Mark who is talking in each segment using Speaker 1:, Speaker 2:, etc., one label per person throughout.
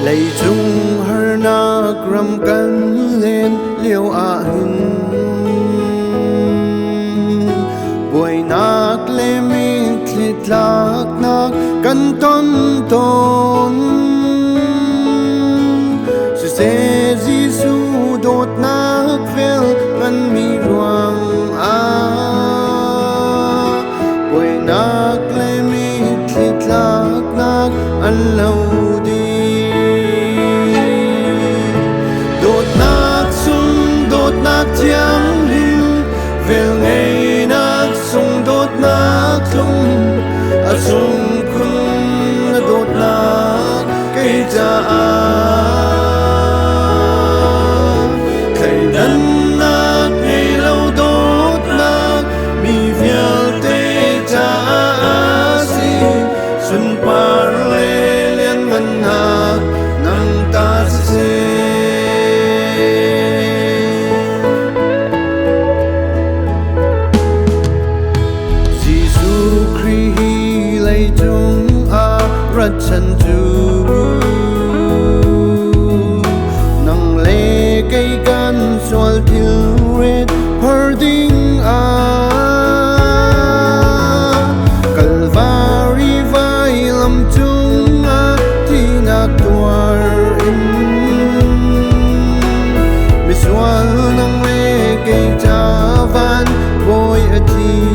Speaker 1: lấy chung har na gram kan lên liêu a hin buổi nak le mi thlit lak nak kan ton ton su se Giêsu đốt nak vel ngan mi ruang a buổi nak le mi thlit lak nak an lâu đi chiang lim vel ngày nak sung đốt nak lung a sung kun đốt nak cây cha thầy đan nak ngày lâu đốt nak mi vel te cha si xuân par le liên ngân nak nang ta seรัชันจูนังเลไกกันสวลทิลเรดพาร์ดิงอาคัลวารีไวลำจุงอาที่นักตัวอินมิสวลนังเลไกจาวันบอยอที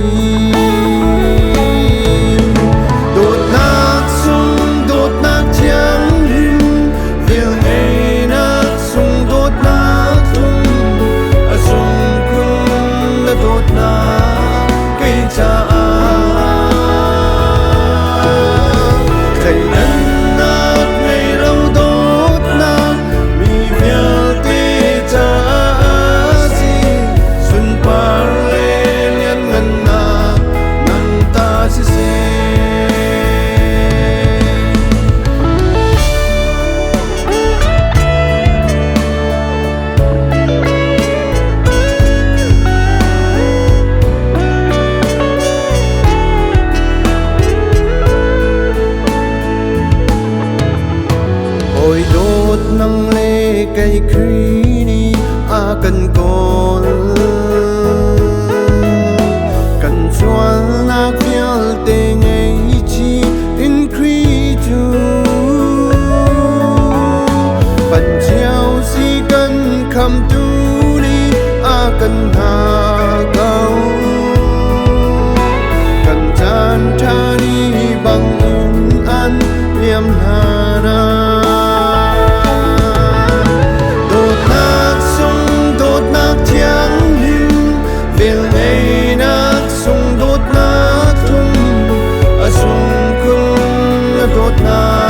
Speaker 1: ôi đốt nắng lê cây kri ni a cần cồn cần xoan na phial te ngày chi in kri chu phần chiao si cần kham tu ni a cần ha cao cần chan cha ni bằng in an liam na na đốt nak